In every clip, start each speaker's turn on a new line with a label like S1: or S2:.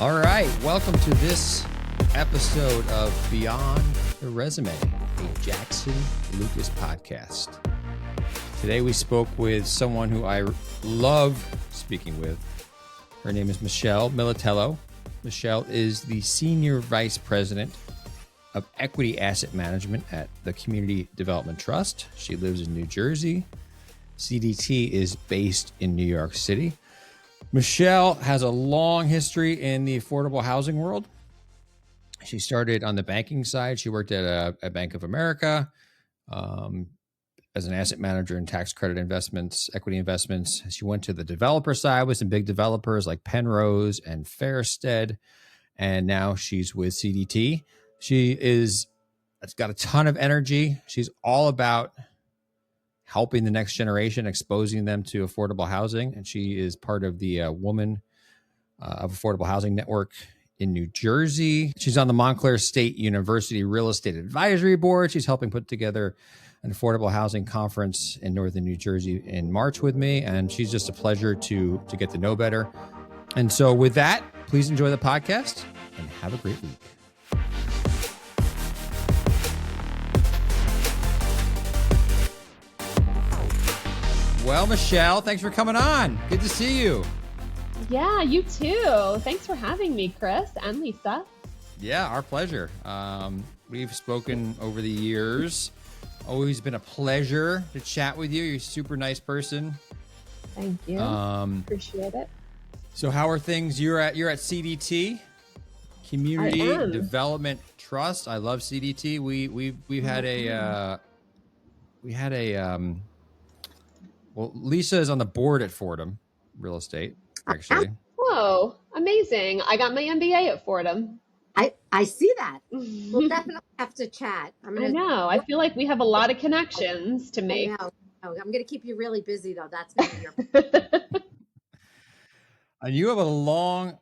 S1: All right, welcome to this episode of Beyond the Resume, a Jackson Lucas podcast. Today we spoke with someone who I love speaking with. Her name is Michelle Militello. Michelle is the Senior Vice President of Equity Asset Management at the Community Development Trust. She lives in New Jersey. CDT is based in New York City. Michelle has a long history in the affordable housing world. She started on the banking side. She worked at a Bank of America as an asset manager in tax credit investments, equity investments. She went to the developer side with some big developers like Penrose and Fairstead, and now she's with CDT. She's got a ton of energy. She's all about helping the next generation, exposing them to affordable housing. And she is part of the Woman of Affordable Housing Network in New Jersey. She's on the Montclair State University Real Estate Advisory Board. She's helping put together an affordable housing conference in Northern New Jersey in March with me. And she's just a pleasure to get to know better. And so with that, please enjoy the podcast and have a great week. Well, Michelle, thanks for coming on. Good to see you.
S2: Yeah, you too. Thanks for having me, Chris and Lisa.
S1: Yeah, our pleasure. We've spoken over the years. Always been a pleasure to chat with you. You're a super nice person.
S2: Thank you. Appreciate it.
S1: So how are things? You're at CDT, Community Development Trust. I love CDT. We've had well, Lisa is on the board at Fordham Real Estate, actually.
S2: Oh, amazing. I got my MBA at Fordham.
S3: I see that. We'll definitely have to chat.
S2: I know. I feel like we have a lot of connections to make.
S3: I know. I'm going to keep you really busy, though. That's going to be your...
S1: And you have a long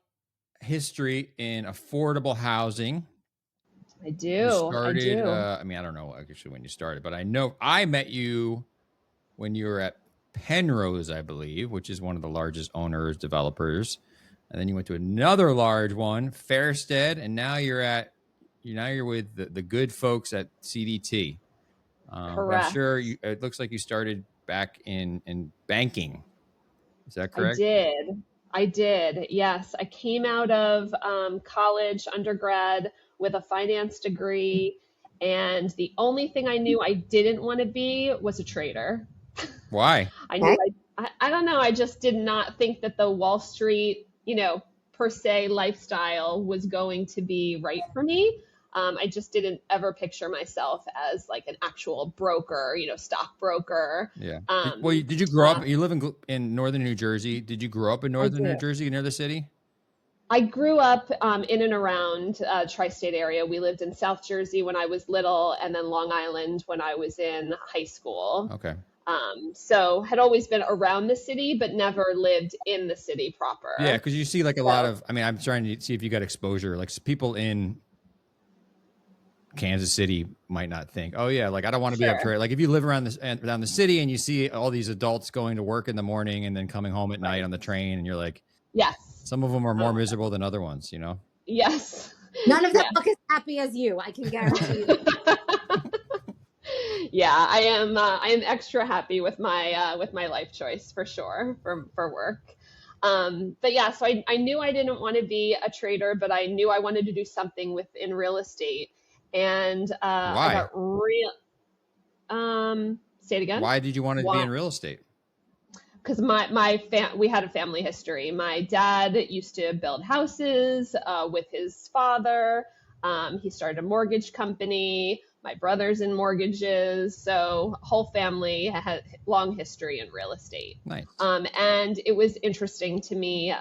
S1: history in affordable housing.
S2: I do.
S1: You started, I don't know actually when you started, but I know I met you when you were at Penrose, I believe, which is one of the largest owners, developers. And then you went to another large one, Fairstead, and now you're with the good folks at CDT.
S2: Correct.
S1: I'm sure it looks like you started back in banking. Is that correct?
S2: I did. Yes. I came out of college, undergrad, with a finance degree. And the only thing I knew I didn't want to be was a trader.
S1: Why?
S2: I don't know. I just did not think that the Wall Street, per se lifestyle was going to be right for me. I just didn't ever picture myself as like an actual broker, stockbroker.
S1: Yeah. Did you grow up? You live in Northern New Jersey. Did you grow up in Northern New Jersey near the city?
S2: I grew up in and around tri-state area. We lived in South Jersey when I was little, and then Long Island when I was in high school.
S1: Okay.
S2: So had always been around the city, but never lived in the city proper.
S1: Yeah, because you see like a lot of, I'm trying to see if you got exposure. Like people in Kansas City might not think, oh yeah, like I don't want to be up here. Like if you live around the city and you see all these adults going to work in the morning and then coming home at night on the train, and you're like,
S2: yes,
S1: some of them are more miserable than other ones,
S2: Yes.
S3: None of them look as happy as you, I can guarantee you.
S2: Yeah, I am extra happy with my life choice for sure for work. But yeah, so I knew I didn't want to be a trader, but I knew I wanted to do something within real estate. And
S1: why?
S2: I got say it again.
S1: Why did you want to be in real estate?
S2: Because we had a family history. My dad used to build houses with his father. He started a mortgage company. My brother's in mortgages. So whole family had long history in real estate.
S1: Nice.
S2: And it was interesting to me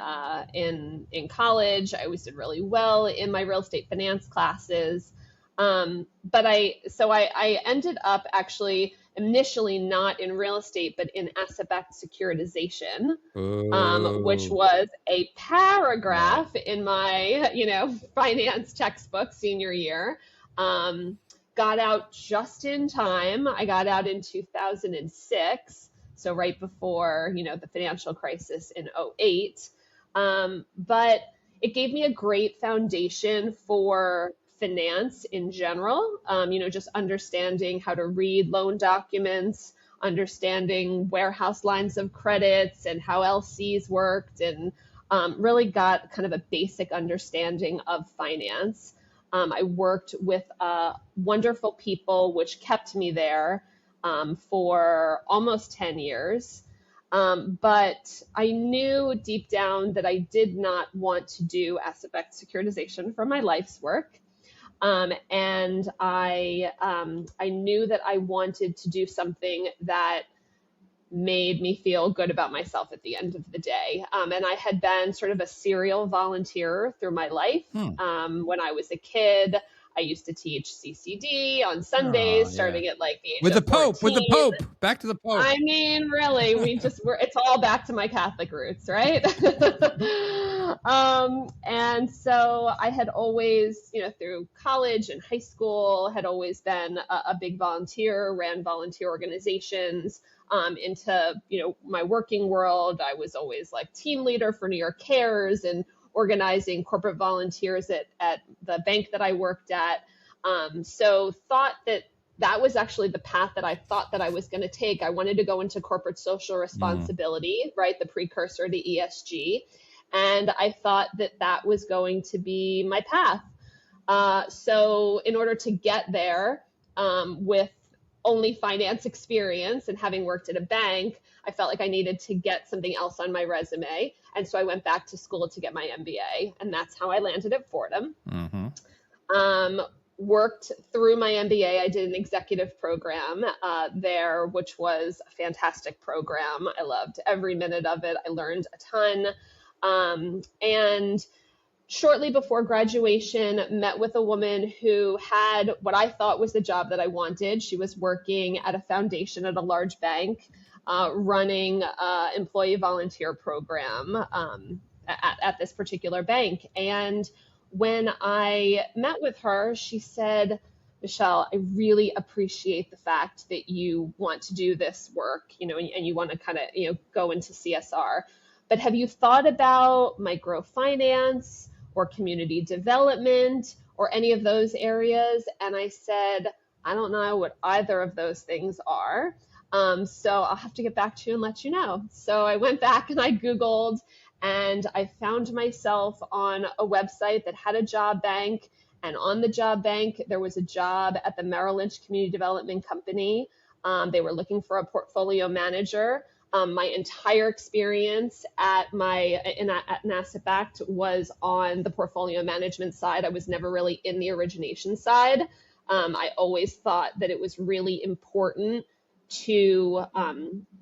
S2: in college. I always did really well in my real estate finance classes. But I ended up actually initially not in real estate, but in asset-backed securitization, which was a paragraph in my, finance textbook senior year. Got out just in time. I got out in 2006. So right before, the financial crisis in 2008. But it gave me a great foundation for finance in general, just understanding how to read loan documents, understanding warehouse lines of credits and how LCs worked, and really got kind of a basic understanding of finance. I worked with wonderful people, which kept me there for almost 10 years. But I knew deep down that I did not want to do asset-backed securitization for my life's work. And I knew that I wanted to do something that made me feel good about myself at the end of the day. And I had been sort of a serial volunteer through my life. When I was a kid, I used to teach CCD on Sundays, starting at like the age
S1: with the
S2: of
S1: Pope,
S2: 14.
S1: with the Pope, back to the Pope.
S2: I mean, really, it's all back to my Catholic roots, right? And so I had always, through college and high school, had always been a big volunteer, ran volunteer organizations. Into, my working world, I was always like team leader for New York Cares and organizing corporate volunteers at the bank that I worked at. So thought that was actually the path that I thought that I was going to take. I wanted to go into corporate social responsibility, right? The precursor to ESG. And I thought that was going to be my path. So in order to get there, with only finance experience and having worked at a bank, I felt like I needed to get something else on my resume. And so I went back to school to get my MBA, and that's how I landed at Fordham. Worked through my MBA. I did an executive program there, which was a fantastic program. I loved every minute of it. I learned a ton. And shortly before graduation, met with a woman who had what I thought was the job that I wanted. She was working at a foundation at a large bank, running employee volunteer program at this particular bank. And when I met with her, she said, Michelle, I really appreciate the fact that you want to do this work, and you want to kind of, go into CSR. But have you thought about microfinance or community development or any of those areas? And I said, I don't know what either of those things are. So I'll have to get back to you and let you know. So I went back and I Googled, and I found myself on a website that had a job bank. And on the job bank, there was a job at the Merrill Lynch Community Development Company. They were looking for a portfolio manager. My entire experience at asset-backed was on the portfolio management side. I was never really in the origination side. I always thought that it was really important to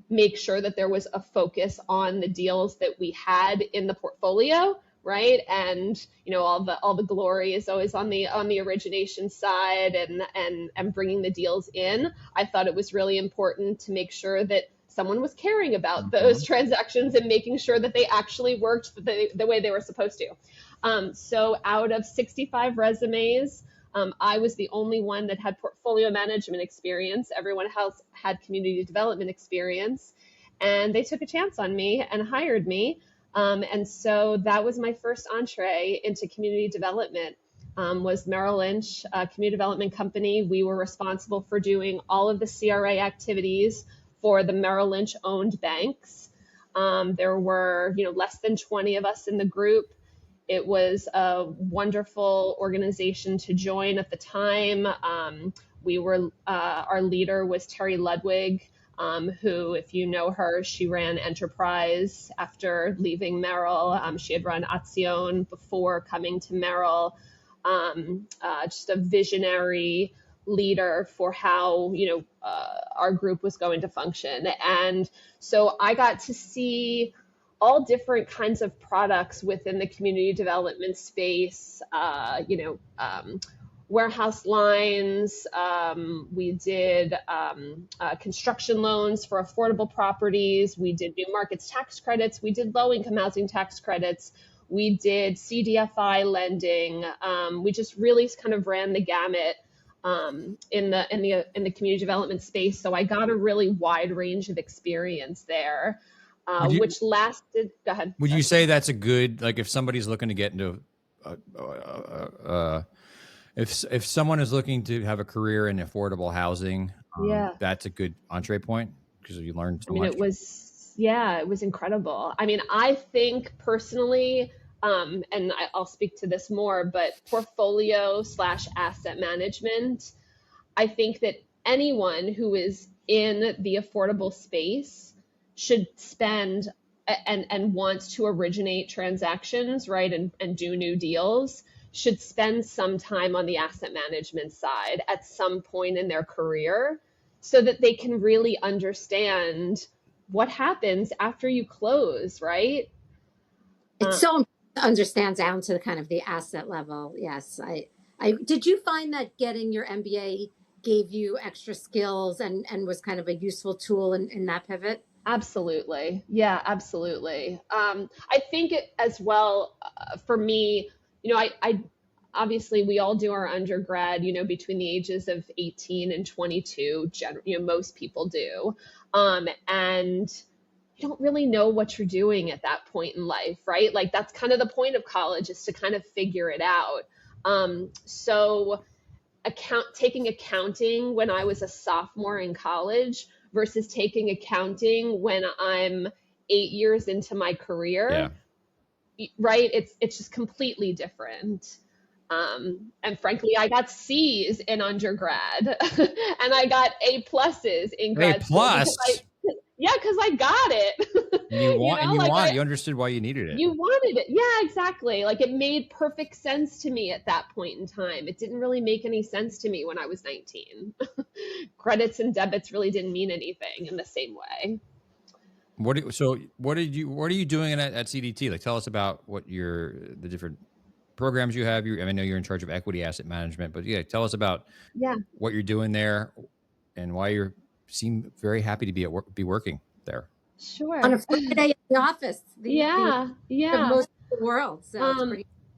S2: make sure that there was a focus on the deals that we had in the portfolio, right? And all the glory is always on the origination side and bringing the deals in. I thought it was really important to make sure that someone was caring about those transactions and making sure that they actually worked the way they were supposed to. So out of 65 resumes, I was the only one that had portfolio management experience. Everyone else had community development experience, and they took a chance on me and hired me. And so that was my first entree into community development. Was Merrill Lynch Community Development Company. We were responsible for doing all of the CRA activities for the Merrill Lynch owned banks. There were, less than 20 of us in the group. It was a wonderful organization to join at the time. Our leader was Terry Ludwig, who, if you know her, she ran Enterprise after leaving Merrill. She had run Acción before coming to Merrill. Just a visionary leader for how, our group was going to function. And so I got to see all different kinds of products within the community development space, warehouse lines. We did construction loans for affordable properties. We did new markets tax credits. We did low income housing tax credits. We did CDFI lending. We just really kind of ran the gamut in the community development space. So I got a really wide range of experience there. which lasted. Go ahead.
S1: Would you say that's a good, like if somebody's looking to get into, if someone is looking to have a career in affordable housing, that's a good entree point because you learn so much.
S2: It was incredible. I mean, I think personally, and I'll speak to this more, but portfolio/asset management, I think that anyone who is in the affordable space should spend and wants to originate transactions, right, and do new deals, should spend some time on the asset management side at some point in their career so that they can really understand what happens after you close, right?
S3: It's so important to understand down to the kind of the asset level. Yes. I did you find that getting your MBA gave you extra skills and was kind of a useful tool in that pivot?
S2: Absolutely. Yeah, absolutely. I think it as well, for me, I obviously we all do our undergrad, between the ages of 18 and 22, most people do. And you don't really know what you're doing at that point in life, right? Like that's kind of the point of college, is to kind of figure it out. So taking accounting when I was a sophomore in college versus taking accounting when I'm 8 years into my career, right? It's just completely different. And frankly, I got C's in undergrad and I got A pluses in grad school. Because I got it.
S1: You understood why you needed it.
S2: You wanted it. Yeah, exactly. Like it made perfect sense to me at that point in time. It didn't really make any sense to me when I was 19. Credits and debits really didn't mean anything in the same way.
S1: What are you doing at CDT? Like, tell us about the different programs you have. I know you're in charge of equity asset management, but tell us about what you're doing there and why you seem very happy to be working there.
S2: Sure.
S3: On a Friday in the office.
S2: The
S3: most of the world. So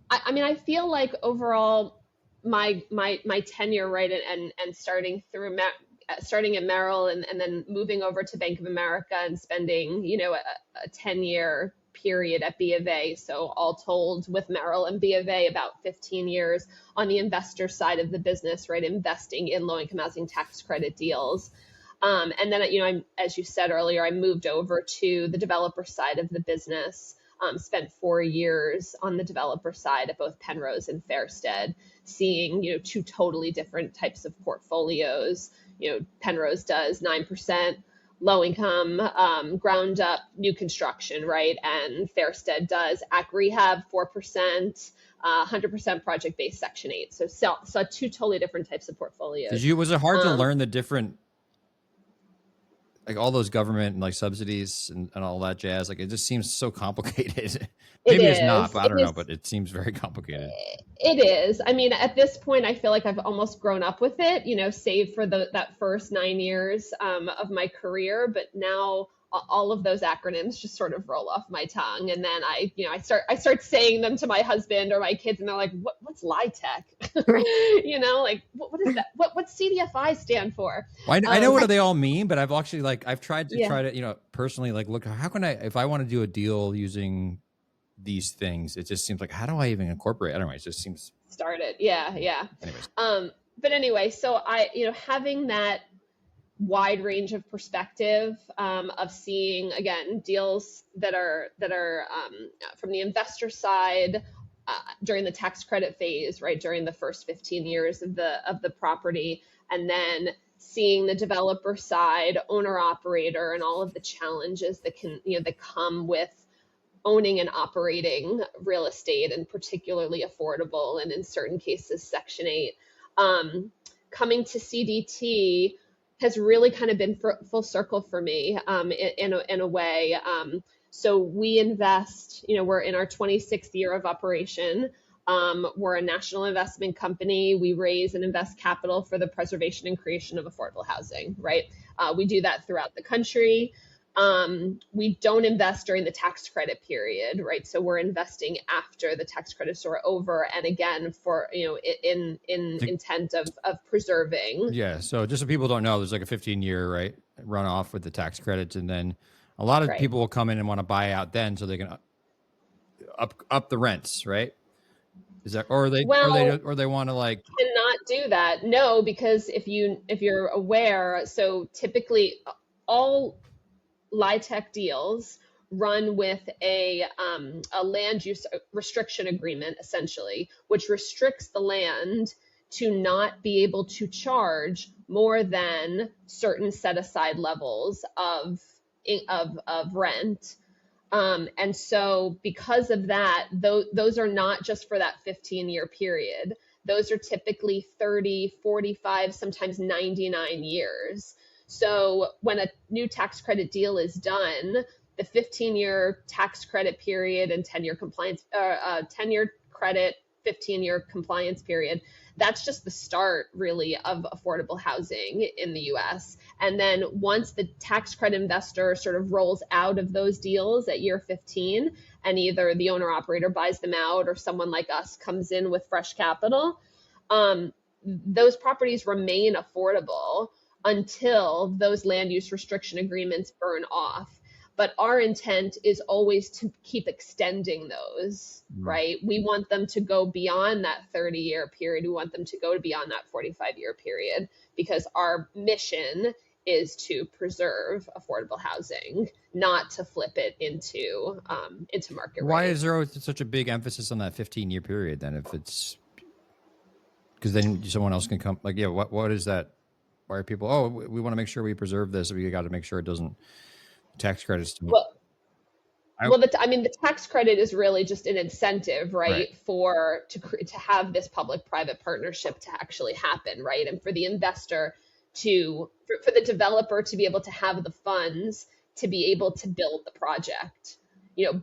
S2: I feel like overall my tenure, right, and starting at Merrill and then moving over to Bank of America and spending, a 10-year period at B of A. So all told with Merrill and B of A, about 15 years on the investor side of the business, right, investing in low-income housing tax credit deals. And then, as you said earlier, I moved over to the developer side of the business, spent 4 years on the developer side at both Penrose and Fairstead, seeing, two totally different types of portfolios. Penrose does 9% low income, ground up new construction, right? And Fairstead does AC rehab 4%, 100% project based Section 8. So two totally different types of portfolios.
S1: Was it hard to learn the different, like all those government and like subsidies and all that jazz? Like it just seems so complicated. Maybe it's not, but I don't know, but it seems very complicated.
S2: It is. I mean, at this point, I feel like I've almost grown up with it, save for that first 9 years of my career. But now all of those acronyms just sort of roll off my tongue. And then I start saying them to my husband or my kids, and they're like, what's LIHTC? Like, what is that? What's CDFI stand for?
S1: Well, I know what they all mean, but I've actually I've tried to personally look, how can if I want to do a deal using these things, it just seems like, how do I even incorporate? I don't know. It just seems
S2: started. Yeah.
S1: Anyways.
S2: But anyway, so I, having that wide range of perspective of seeing, again, deals that are from the investor side during the tax credit phase, right, during the first 15 years of the property, and then seeing the developer side, owner operator, and all of the challenges that come with owning and operating real estate, and particularly affordable, and in certain cases Section 8. Coming to CDT has really kind of been full circle for me in a way. So we invest, we're in our 26th year of operation. We're a national investment company. We raise and invest capital for the preservation and creation of affordable housing, right? We do that throughout the country. We don't invest during the tax credit period, right? So we're investing after the tax credits are over, and again for in intent of preserving.
S1: Yeah. So just so people don't know, there's like a 15-year right runoff with the tax credits, and then A lot of
S2: Right.
S1: people will come in and want to buy out then so they can up the rents, right? Is that, or they want to like,
S2: cannot do that. No, because if you're aware, so typically all LIHTC deals run with a land use restriction agreement, essentially, which restricts the land to not be able to charge more than certain set aside levels of rent. And so because of that, those are not just for that 15-year period. Those are typically 30, 45, sometimes 99 years. So when a new tax credit deal is done, the 15-year tax credit period and 10-year compliance, 10-year credit, 15-year compliance period, that's just the start really of affordable housing in the US. And then once the tax credit investor sort of rolls out of those deals at year 15, and either the owner operator buys them out or someone like us comes in with fresh capital, those properties remain affordable until those land use restriction agreements burn off. But our intent is always to keep extending those, right? We want them to go beyond that 30-year period. We want them to go beyond that 45-year period, because our mission is to preserve affordable housing, not to flip it into market rate.
S1: Why is there such a big emphasis on that 15-year period then? If it's because then someone else can come, like, yeah, what is that? Why are people, oh, we want to make sure we preserve this, we got to make sure it doesn't, tax credits.
S2: The tax credit is really just an incentive, right? To have this public-private partnership to actually happen, right? And for the investor for the developer to be able to have the funds to be able to build the project,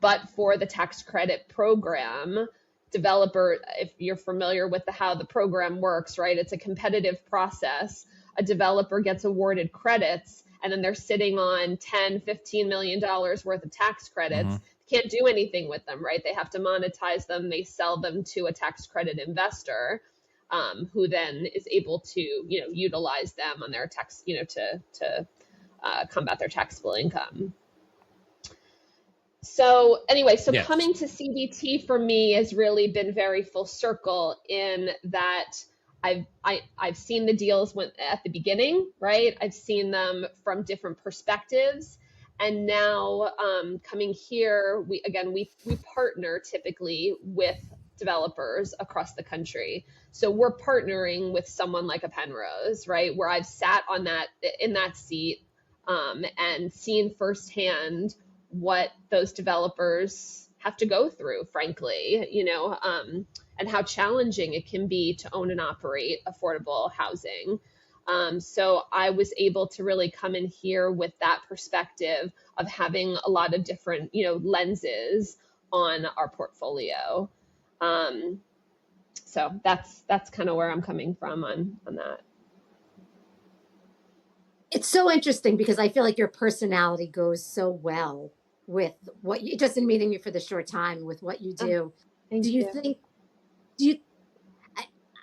S2: but for the tax credit program, developer, if you're familiar with how the program works, right? It's a competitive process. A developer gets awarded credits, and then they're sitting on $10, $15 million worth of tax credits. Mm-hmm. Can't do anything with them, right? They have to monetize them. They sell them to a tax credit investor, who then is able to, utilize them on their tax, to combat their taxable income. So anyway, yes. Coming to CDT for me has really been very full circle in that I've seen the deals at the beginning, right? I've seen them from different perspectives. And now coming here, we partner typically with developers across the country. So we're partnering with someone like a Penrose, right? Where I've sat in that seat and seen firsthand what those developers have to go through, frankly, and how challenging it can be to own and operate affordable housing. So I was able to really come in here with that perspective of having a lot of different, lenses on our portfolio. So that's kind of where I'm coming from on that.
S3: It's so interesting because I feel like your personality goes so well with what you, just in meeting you for the short time, with what you do.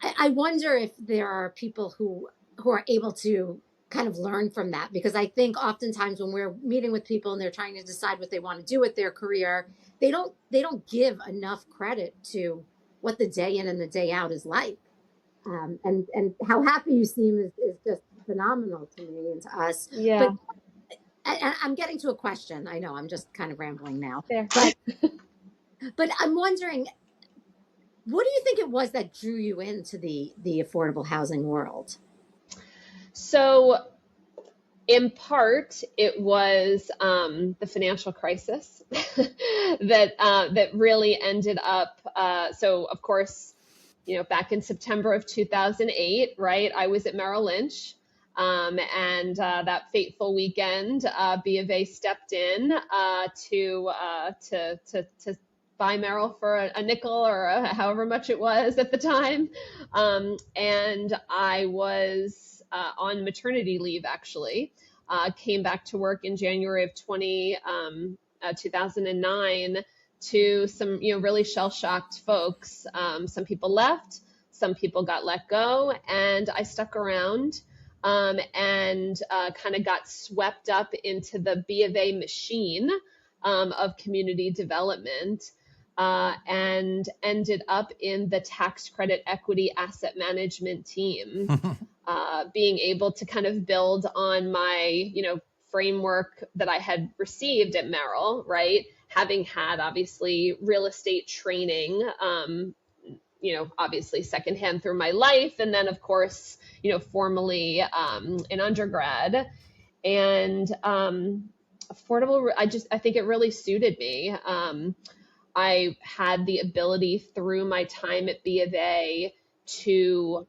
S3: I wonder if there are people who are able to kind of learn from that, because I think oftentimes when we're meeting with people and they're trying to decide what they want to do with their career, they don't give enough credit to what the day in and the day out is like. And how happy you seem is just phenomenal to me and to us.
S2: Yeah.
S3: But I'm getting to a question. I know I'm just kind of rambling now.
S2: Fair.
S3: But I'm wondering, what do you think it was that drew you into the affordable housing world?
S2: So in part, it was the financial crisis that really ended up. So of course, back in September of 2008, right, I was at Merrill Lynch. And that fateful weekend, B of A stepped in to buy Merrill for a nickel or however much it was at the time. And I was on maternity leave, actually. Came back to work in January of 2009 to some really shell-shocked folks. Some people left, some people got let go, and I stuck around. and kind of got swept up into the B of A machine of community development, and ended up in the tax credit equity asset management team, being able to kind of build on my, framework that I had received at Merrill, right? Having had obviously real estate training, obviously secondhand through my life. And then of course, formally in undergrad. And affordable, I think it really suited me. I had the ability through my time at B of A to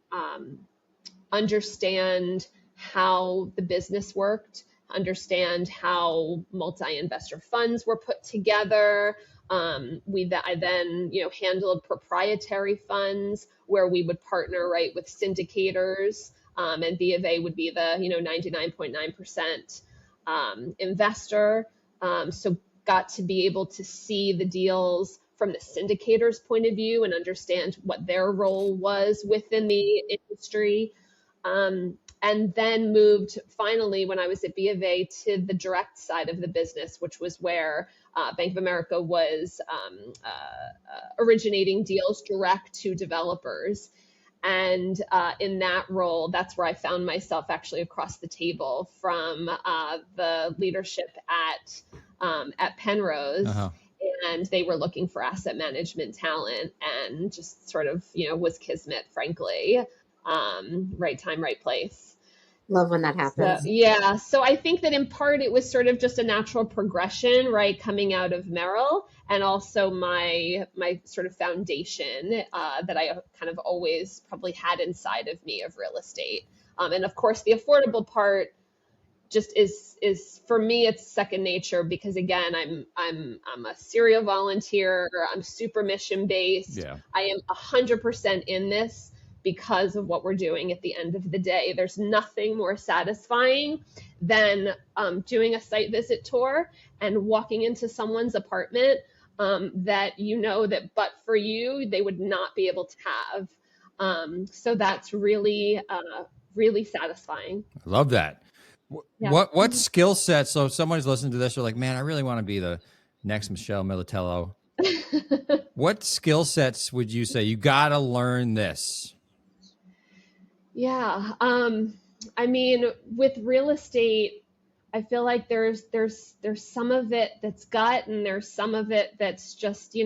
S2: understand how the business worked, understand how multi-investor funds were put together. I then, handled proprietary funds where we would partner with syndicators, and B of A would be the 99.9% investor. So got to be able to see the deals from the syndicator's point of view and understand what their role was within the industry. And then moved finally when I was at B of A to the direct side of the business, which was where Bank of America was originating deals direct to developers. And in that role, that's where I found myself actually across the table from the leadership at Penrose.
S1: Uh-huh.
S2: And they were looking for asset management talent, and just sort of, was kismet, frankly. Right time, right place.
S3: Love when that happens.
S2: So I think that in part it was sort of just a natural progression, right, coming out of Merrill, and also my sort of foundation that I kind of always probably had inside of me of real estate. And of course, the affordable part just is for me, it's second nature, because again, I'm a serial volunteer. I'm super mission based.
S1: Yeah.
S2: I am 100% in this because of what we're doing at the end of the day. There's nothing more satisfying than doing a site visit tour and walking into someone's apartment that that but for you, they would not be able to have. So that's really, really satisfying.
S1: I love that.
S2: Yeah.
S1: What skill sets? So if somebody's listening to this, they're like, man, I really want to be the next Michelle Militello. What skill sets would you say you got to learn this?
S2: Yeah. I mean, with real estate, I feel like there's some of it that's gut, and there's some of it that's just,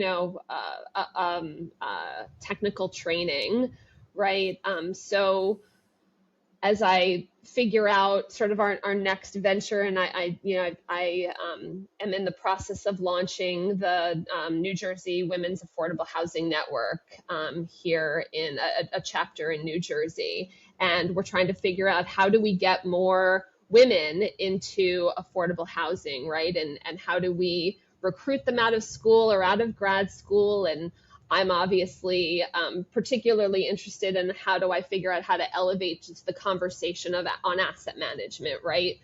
S2: technical training, right? So as I figure out sort of our next venture, and I am in the process of launching the New Jersey Women's Affordable Housing Network here in a chapter in New Jersey. And we're trying to figure out how do we get more women into affordable housing, right? And how do we recruit them out of school or out of grad school? And I'm obviously particularly interested in how do I figure out how to elevate just the conversation on asset management, right?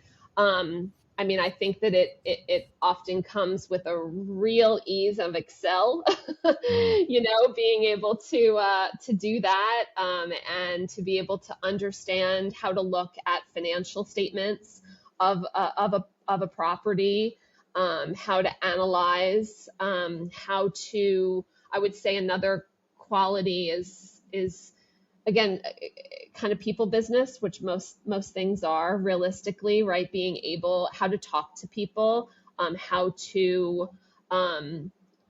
S2: I mean, I think that it often comes with a real ease of Excel, being able to do that, and to be able to understand how to look at financial statements of a property, how to analyze, how to. I would say another quality is again kind of people business, which most things are realistically, right? Being able how to talk to people, how to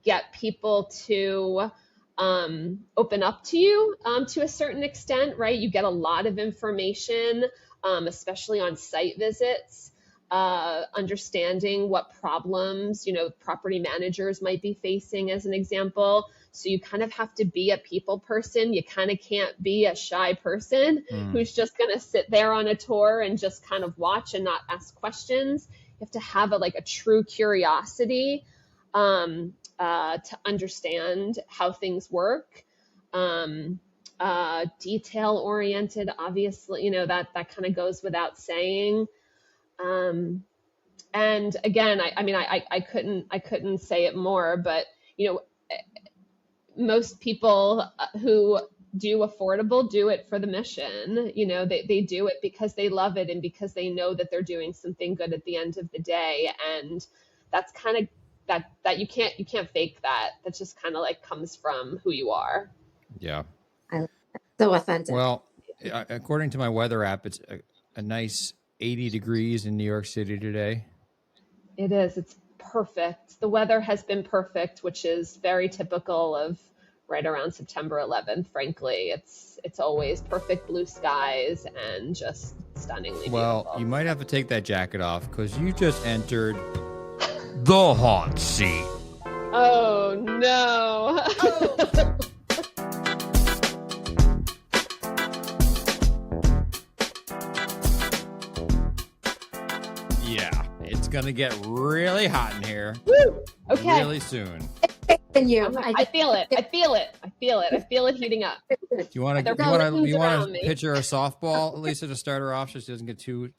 S2: get people to open up to you to a certain extent, right? You get a lot of information, especially on site visits. Understanding what problems, property managers might be facing as an example. So you kind of have to be a people person. You kind of can't be a shy person who's just going to sit there on a tour and just kind of watch and not ask questions. You have to have a true curiosity to understand how things work. Detail oriented, obviously, that kind of goes without saying. And again, I couldn't say it more, but most people who do affordable, do it for the mission. You know, they do it because they love it and because they know that they're doing something good at the end of the day. And that's kind of that you can't fake that. That just kind of like comes from who you are.
S1: Yeah.
S3: So authentic.
S1: Well, according to my weather app, it's a nice 80 degrees in New York City today.
S2: It is. It's perfect. The weather has been perfect, which is very typical of right around September 11th. Frankly, it's always perfect blue skies and just stunningly beautiful.
S1: You might have to take that jacket off because you just entered the hot seat.
S2: Oh no.
S1: Yeah, it's gonna get really hot in here.
S2: Woo! Okay.
S1: Really soon.
S3: And you,
S2: I feel it. I feel it. I feel it. I feel it heating up.
S1: Do you want to pitch her a softball, Lisa, to start her off so she doesn't get too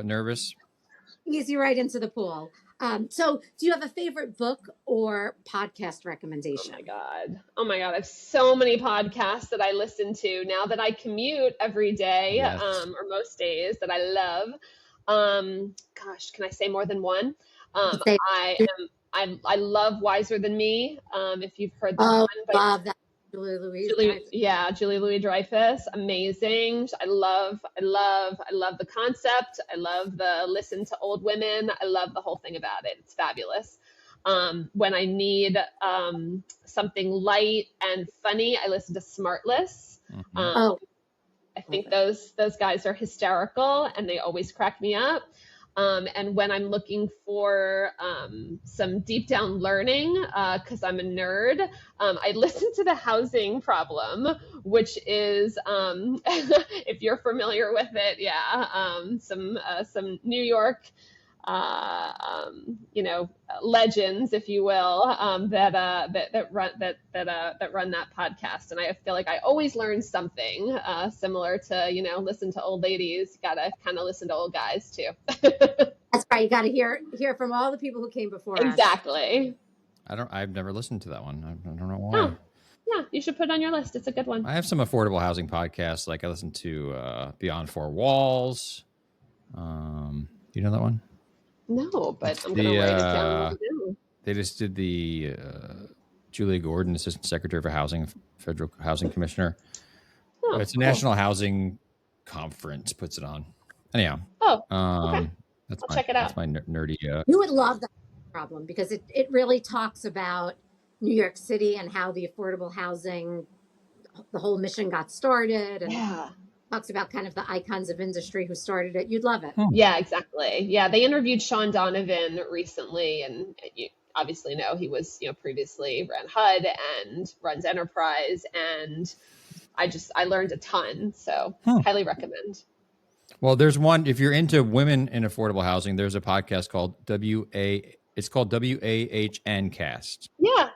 S1: nervous?
S3: Easy right into the pool. So do you have a favorite book or podcast recommendation?
S2: Oh my God. I have so many podcasts that I listen to now that I commute every day,
S1: yes.
S2: Or most days that I love. Gosh, can I say more than one? I love Wiser Than Me. If you've heard that one.
S3: Love that.
S2: Julie Louis-Dreyfus, amazing. I love the concept. I love the listen to old women. I love the whole thing about it. It's fabulous. When I need something light and funny, I listen to Smartless.
S1: Mm-hmm.
S2: I think those guys are hysterical and they always crack me up. And when I'm looking for some deep down learning, because I'm a nerd, I listen to The Housing Problem, which is, if you're familiar with it, some New York, legends, if you will, that run that podcast. And I feel like I always learn something similar to, listen to old ladies. You gotta kind of listen to old guys too.
S3: That's right. You got to hear from all the people who came before us.
S2: Exactly.
S1: I've never listened to that one. I don't know why.
S2: Oh, yeah, you should put it on your list. It's a good one.
S1: I have some affordable housing podcasts. Like I listen to Beyond Four Walls. You know that one?
S2: No, but I'm going to write it down.
S1: They just did the Julia Gordon, Assistant Secretary for Housing, Federal Housing Commissioner. Oh, it's a national housing conference puts it on. Anyhow.
S2: Oh, okay. I'll check it out.
S1: That's my nerdy.
S3: You would love that problem because it really talks about New York City and how the affordable housing, the whole mission got started. And talks about kind of the icons of industry who started it. You'd love it.
S2: Yeah, exactly. Yeah, they interviewed Sean Donovan recently, and you obviously know he was, previously ran HUD and runs Enterprise, and I learned a ton. So highly recommend.
S1: Well, there's one, if you're into women in affordable housing, there's a podcast called WAHN Cast.
S2: Yeah.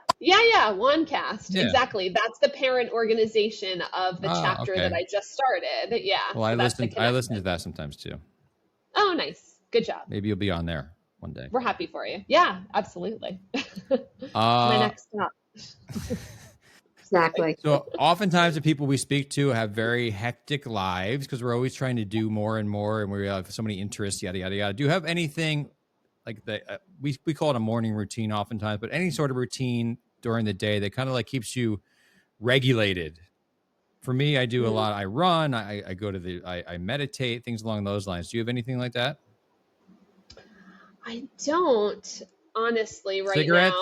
S2: OneCast. Yeah. Exactly. That's the parent organization of the chapter that I just started. Yeah.
S1: Well, I listen to that sometimes too.
S2: Oh, nice. Good job.
S1: Maybe you'll be on there one day.
S2: We're happy for you. Yeah, absolutely. My next stop.
S3: Exactly.
S1: So oftentimes the people we speak to have very hectic lives because we're always trying to do more and more, and we have so many interests, yada, yada, yada. Do you have anything like we call it a morning routine oftentimes, but any sort of routine during the day that kind of like keeps you regulated? For me, I do a lot. I run, I go to I meditate, things along those lines. Do you have anything like that?
S2: I don't. Honestly,
S1: cigarettes,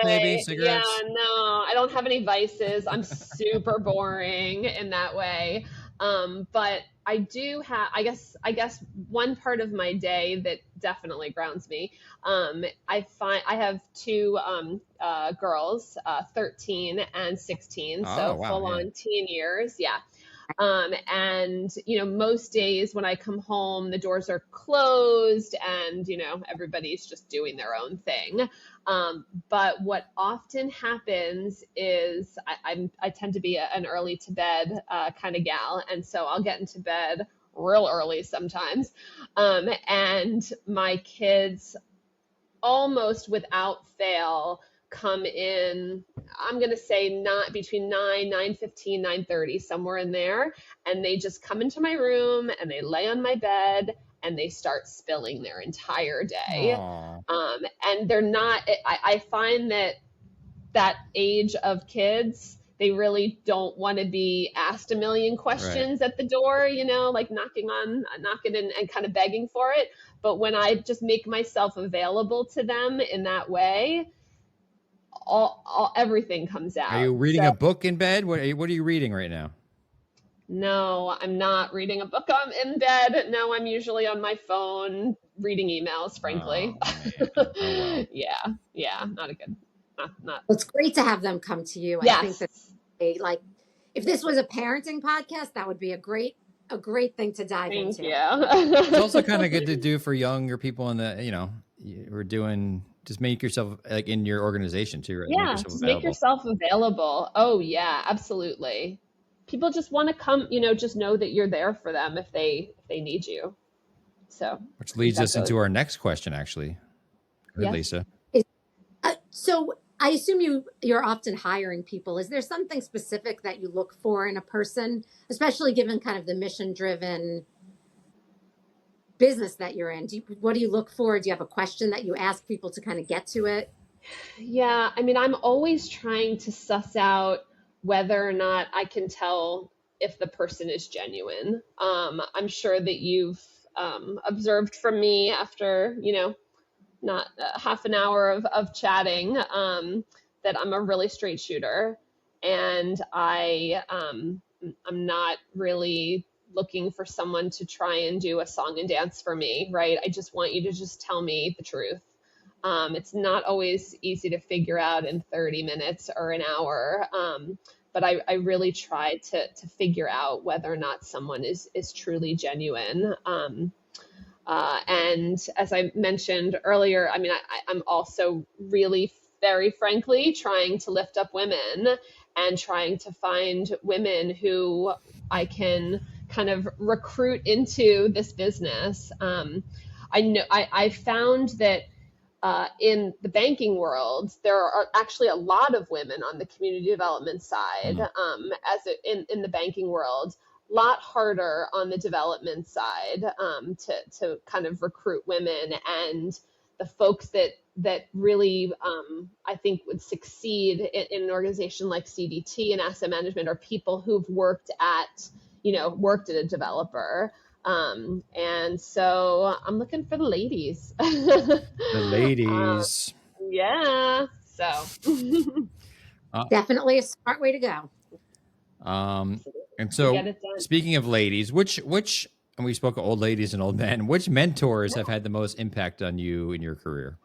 S1: maybe cigarettes.
S2: Yeah, no, I don't have any vices. I'm super boring in that way. But I do have, I guess one part of my day that definitely grounds me. I have two girls, 13 and 16, so full on teen years. Yeah. And, most days when I come home, the doors are closed and, everybody's just doing their own thing. But what often happens is I tend to be an early to bed kind of gal. And so I'll get into bed real early sometimes. And my kids almost without fail come in, I'm going to say not between 9:15, 9:30, somewhere in there. And they just come into my room and they lay on my bed and they start spilling their entire day. And they're not, I find that age of kids, they really don't want to be asked a million questions at the door, like knocking and kind of begging for it. But when I just make myself available to them in that way, everything comes out.
S1: Are you reading a book in bed? What are you reading right now?
S2: No, I'm not reading a book in bed. No, I'm usually on my phone reading emails, frankly.
S1: Well.
S2: Yeah, not a good. Not.
S3: Well, it's great to have them come to you.
S2: Yes.
S3: I think that like if this was a parenting podcast, that would be a great thing to dive into.
S2: Thank you.
S1: It's also kind of good to do for younger people in the, we're doing, just make yourself like in your organization too, right?
S2: Yeah, make yourself available. Oh yeah, absolutely. People just want to come, just know that you're there for them if they need you. So,
S1: which leads us into our next question, actually. Good, yes. Lisa.
S3: So I assume you're often hiring people. Is there something specific that you look for in a person, especially given kind of the mission-driven business that you're in? What do you look for? Do you have a question that you ask people to kind of get to it?
S2: Yeah, I mean, I'm always trying to suss out whether or not I can tell if the person is genuine. I'm sure that you've observed from me after, not half an hour of chatting, that I'm a really straight shooter, and I'm not really looking for someone to try and do a song and dance for me, right? I just want you to just tell me the truth. It's not always easy to figure out in 30 minutes or an hour, but I really try to figure out whether or not someone is truly genuine. And as I mentioned earlier, I mean, I'm also really, very frankly, trying to lift up women and trying to find women who I can kind of recruit into this business. I found that in the banking world, there are actually a lot of women on the community development side, in the banking world. Lot harder on the development side to kind of recruit women, and the folks that really I think would succeed in an organization like CDT and asset management are people who've worked at a developer. And so I'm looking for the ladies.
S1: The ladies.
S2: Yeah. So
S3: definitely a smart way to go.
S1: And so speaking of ladies, which, and we spoke of old ladies and old men, which mentors have had the most impact on you in your career?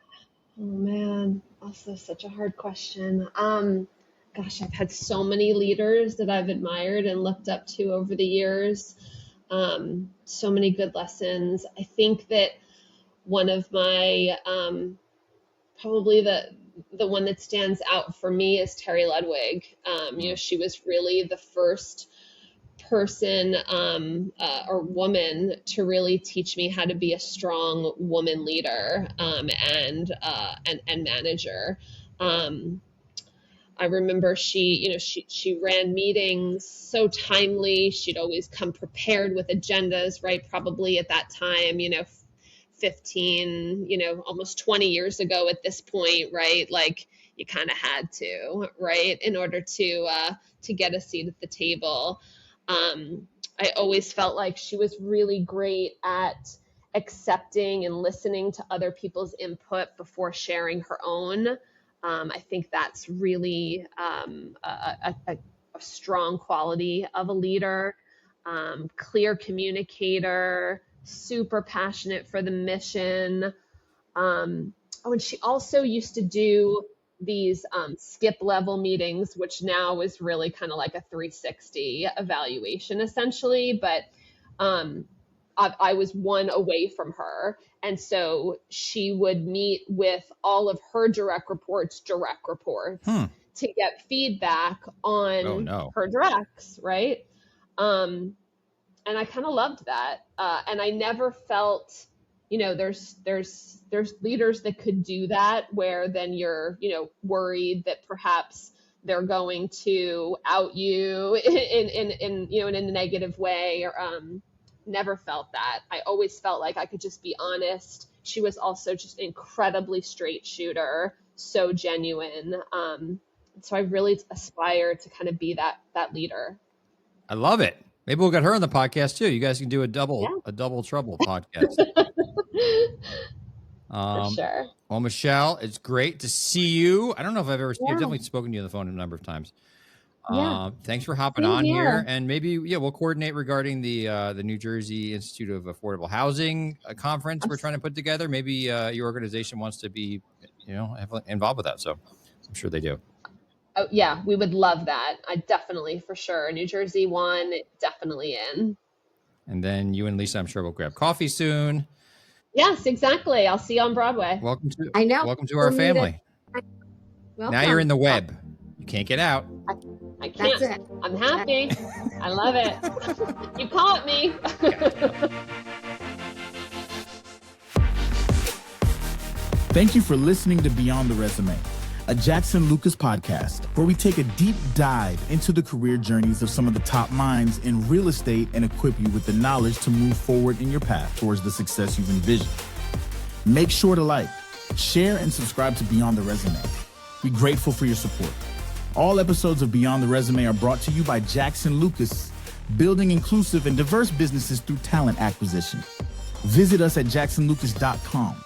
S2: Oh man, also such a hard question. Gosh, I've had so many leaders that I've admired and looked up to over the years. So many good lessons. I think that one of my, probably the one that stands out for me is Terry Ludwig. She was really the first person or woman to really teach me how to be a strong woman leader and manager. I remember she ran meetings so timely. She'd always come prepared with agendas, right? Probably at that time, 15, almost 20 years ago at this point, right? Like you kind of had to, right? In order to get a seat at the table. I always felt like she was really great at accepting and listening to other people's input before sharing her own. I think that's really a strong quality of a leader. Clear communicator, super passionate for the mission. And she also used to do these skip level meetings, which now is really kind of like a 360 evaluation essentially. But I was one away from her. And so she would meet with all of her direct reports to get feedback on her directs, right? And I kind of loved that. And I never felt there's leaders that could do that, where then you're, worried that perhaps they're going to out you in a negative way, or never felt that. I always felt like I could just be honest. She was also just incredibly straight shooter, so genuine. So I really aspire to kind of be that leader.
S1: I love it. Maybe we'll get her on the podcast too. You guys can do a double trouble podcast.
S2: For sure.
S1: Well, Michelle, it's great to see you. I don't know if I've ever seen you. I've definitely spoken to you on the phone a number of times. Thanks for hopping on here. And maybe, we'll coordinate regarding the New Jersey Institute of Affordable Housing conference we're trying to put together. Maybe your organization wants to be, involved with that. So I'm sure they do.
S2: Oh, yeah, we would love that. I definitely, for sure. New Jersey one, definitely in.
S1: And then you and Lisa, I'm sure we'll grab coffee soon.
S2: Yes, exactly. I'll see you on Broadway.
S1: Welcome to our family. Now you're in the web. You can't get out.
S2: I can't. That's it. I'm happy. I love it. You caught me.
S4: Thank you for listening to Beyond the Resume, a Jackson Lucas podcast where we take a deep dive into the career journeys of some of the top minds in real estate and equip you with the knowledge to move forward in your path towards the success you've envisioned. Make sure to like, share, and subscribe to Beyond the Resume. We're grateful for your support. All episodes of Beyond the Resume are brought to you by Jackson Lucas, building inclusive and diverse businesses through talent acquisition. Visit us at jacksonlucas.com